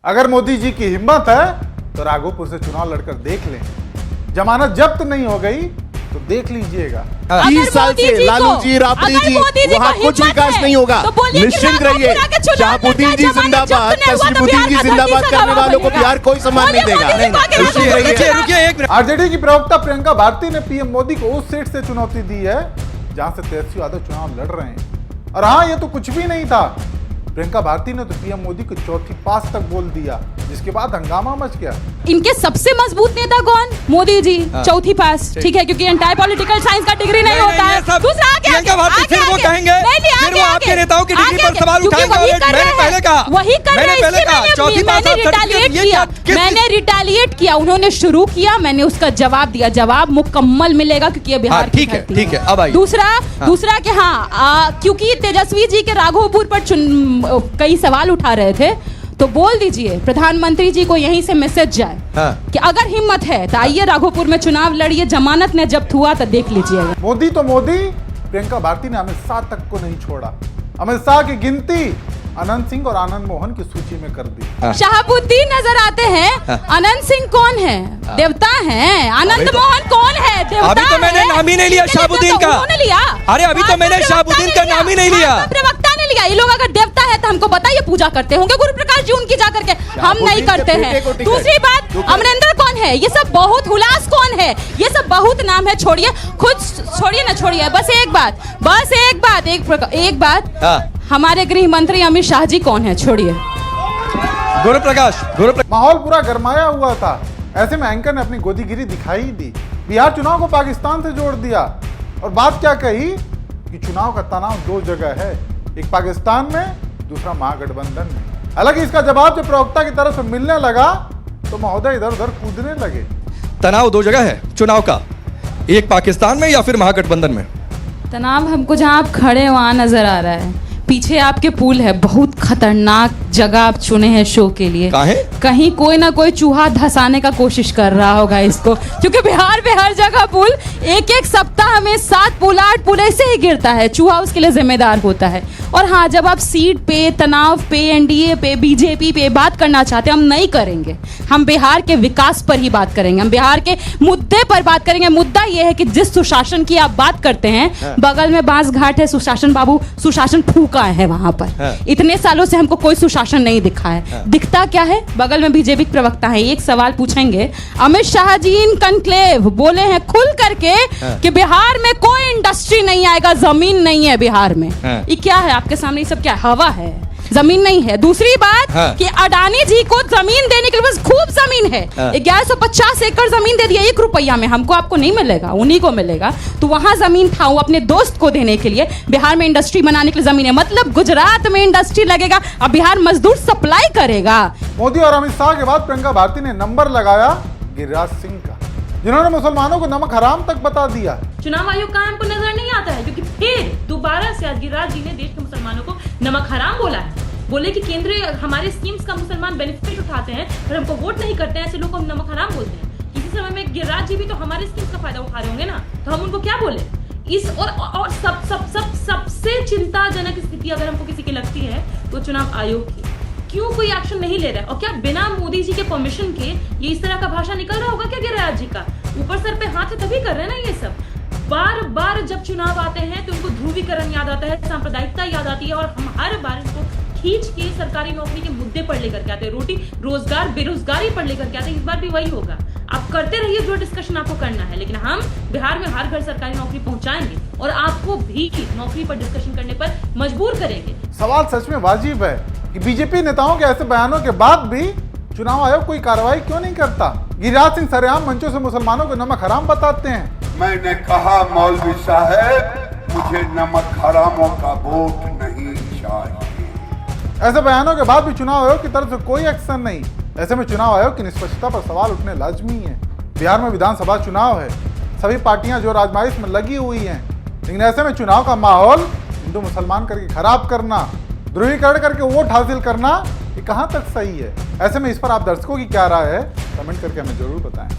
अगर मोदी जी की हिम्मत है तो राघोपुर से चुनाव लड़कर देख लें। जमानत जब्त नहीं हो गई तो देख लीजिएगा। 30 साल से लालू जी, राबड़ी जी, वहाँ कुछ विकास नहीं होगा। निश्चिंत रहिए, शहाबुद्दीन जी जिंदाबाद, तस्लीमुद्दीन जी जिंदाबाद करने वालों को बिहार कोई सम्मान नहीं देगा। आरजेडी की प्रवक्ता प्रियंका भारती ने पीएम मोदी को उस सीट से चुनौती दी है जहां से तेजस्वी यादव चुनाव लड़ रहे हैं। और हाँ, ये तो कुछ भी नहीं था। प्रियंका भारती ने तो पीएम मोदी को चौथी पास तक बोल दिया, जिसके बाद हंगामा मच गया। इनके सबसे मजबूत नेता कौन? मोदी जी। चौथी पास, ठीक है, क्योंकि एंटायर पॉलिटिकल साइंस का डिग्री नहीं होता है। दूसरा प्रियंका भारती फिर वो कहेंगे, फिर वो आपके नेताओं की डिग्री पर सवाल उठाएंगे। मैंने पहले कहा, चौथी पास मैंने रिटेलिएट किया। उन्होंने शुरू किया, मैंने उसका जवाब दिया। जवाब मुकम्मल मिलेगा क्योंकि ये बिहार ठीक है, ठीक है। अब आइए दूसरा कि हाँ, क्योंकि तेजस्वी जी के राघोपुर पर कई सवाल उठा रहे थे, तो बोल दीजिए प्रधानमंत्री जी को यहीं से मैसेज जाए कि अगर हिम्मत है तो आइए राघोपुर में चुनाव लड़िए। जमानत ने जब्त हुआ तो देख लीजिएगा। मोदी तो मोदी, प्रियंका भारती ने अमित शाह तक को नहीं छोड़ा। अमित शाह की गिनती अनंत सिंह और आनंद मोहन की सूची में कर दी। शहाबुद्दीन नजर आते हैं, अनंत सिंह कौन है? देवता हैं। आनंद मोहन कौन है? देवता। अभी तो मैंने नाम ही नहीं लिया शहाबुद्दीन का। उन्होंने लिया। अरे अभी तो मैंने शहाबुद्दीन का नाम ही नहीं लिया। प्रवक्ता ने लिया। ये लोग अगर देवता है तो हमको बताइए, पूजा करते होंगे गुरु प्रकाश जी उनकी जा करके, हम नहीं करते हैं। दूसरी बात, अमरिंदर कौन है? ये सब बहुत हुलास कौन है? ये सब बहुत नाम है। छोड़िए, खुद छोड़िए ना, छोड़िए। बस एक बात, हमारे गृह मंत्री अमित शाह जी कौन है? छोड़िए। गुरु प्रकाश। माहौल पूरा गरमाया हुआ था। ऐसे में एंकर ने अपनी गोदीगिरी दिखाई दी। बिहार चुनाव को पाकिस्तान से जोड़ दिया और बात क्या कही कि चुनाव का तनाव दो जगह है, एक पाकिस्तान में, दूसरा महागठबंधन में। हालांकि इसका जवाब जब प्रवक्ता की तरफ से मिलने लगा तो महोदय इधर उधर कूदने लगे। तनाव दो जगह है चुनाव का, एक पाकिस्तान में या फिर महागठबंधन में। तनाव हमको जहाँ आप खड़े हैं वहाँ नजर आ रहा है। पीछे आपके पुल है। बहुत खतरनाक जगह आप चुने हैं शो के लिए। कहीं कोई ना कोई चूहा धसाने का कोशिश कर रहा होगा इसको, क्योंकि बिहार में हर जगह पुल, एक सप्ताह में 7 पुल 8 पुल ऐसे ही गिरता है। चूहा उसके लिए जिम्मेदार होता है। और हाँ, जब आप सीट पे, तनाव पे, एनडीए पे, बीजेपी पे बात करना चाहते हैं, हम नहीं करेंगे। हम बिहार के विकास पर ही बात करेंगे। हम बिहार के मुद्दे पर बात करेंगे। मुद्दा यह है कि जिस सुशासन की आप बात करते हैं, बगल में बांस घाट है, सुशासन बाबू सुशासन फूका है वहां पर। इतने सालों से हमको कोई सुशासन नहीं दिखा है। दिखता क्या है? बगल में बीजेपी प्रवक्ता है, एक सवाल पूछेंगे। अमित शाह जी इन कनक्लेव बोले हैं खुल करके कि बिहार में कोई इंडस्ट्री नहीं आएगा, जमीन नहीं है बिहार में। ये क्या है आपके सामने? ये सब क्या हवा है? जमीन नहीं है। दूसरी बात कि अडानी जी को जमीन देने के लिए बस खूब जमीन है। 1150 एकड़ जमीन दे दिया 1 रुपया में। हमको आपको नहीं मिलेगा, उन्हीं को मिलेगा। तो वहां जमीन था, वो अपने दोस्त को देने के लिए। बिहार में इंडस्ट्री बनाने के लिए जमीन है, मतलब गुजरात में इंडस्ट्री लगेगा। अब बिहार मजदूर सप्लाई करेगा। मोदी और अमित शाह के बाद प्रियंका भारती ने नंबर लगाया गिरिराज सिंह का, जिन्होंने मुसलमानों को नमक हराम तक बता दिया। चुनाव आयोग का हमको नजर नहीं आता है, क्योंकि फिर दोबारा से आज गिरिराज जी ने देश के मुसलमानों को नमक हराम बोला है। बोले कि केंद्रीय हमारे स्कीम्स का मुसलमान बेनिफिट उठाते हैं और हमको वोट नहीं करते हैं, ऐसे लोग को हम नमक हराम बोलते हैं। किसी समय में गिरिराज जी भी तो हमारे स्कीम्स का फायदा उठा रहे होंगे ना, तो हम उनको क्या बोले? इस और सबसे चिंताजनक स्थिति अगर हमको किसी की लगती है तो चुनाव आयोग की। क्यों कोई एक्शन नहीं ले रहा है? और क्या बिना मोदी जी के परमिशन के ये इस तरह का भाषा निकल रहा होगा क्या गिरिराज जी का? ऊपर सर पे हाथ है तभी कर रहे हैं ना ये सब। बार बार जब चुनाव आते हैं तो उनको ध्रुवीकरण याद आता है, सांप्रदायिकता याद आती है, और हम हर बार इनको खींच के सरकारी नौकरी के मुद्दे पर लेकर के आते हैं, रोटी रोजगार बेरोजगारी पर लेकर के आते हैं। इस बार भी वही होगा। आप करते रहिए जो डिस्कशन आपको करना है, लेकिन हम बिहार में हर घर सरकारी नौकरी पहुंचाएंगे और आपको भी नौकरी पर डिस्कशन करने पर मजबूर करेंगे। सवाल सच में वाजिब है कि बीजेपी नेताओं के ऐसे बयानों के बाद भी चुनाव आयोग कोई कार्रवाई क्यों नहीं करता? गिरिराज सिंह सरेआम मंचों से मुसलमानों को नमक हराम बताते हैं। मैंने कहा मौलवी साहब, मुझे नमक हरामों का वोट नहीं चाहिए। ऐसे बयानों के बाद भी चुनाव आयोग की तरफ से कोई एक्शन नहीं। ऐसे में चुनाव आयोग की निष्पक्षता पर सवाल उठने लाजमी है। बिहार में विधानसभा चुनाव है, सभी पार्टियां जो आजमाइश में लगी हुई हैं, लेकिन ऐसे में चुनाव का माहौल हिंदू मुसलमान करके खराब करना, ध्रुवीकरण करके वोट हासिल करना, ये कहां तक सही है? ऐसे में इस पर आप दर्शकों की क्या राय है, कमेंट करके हमें जरूर बताएं।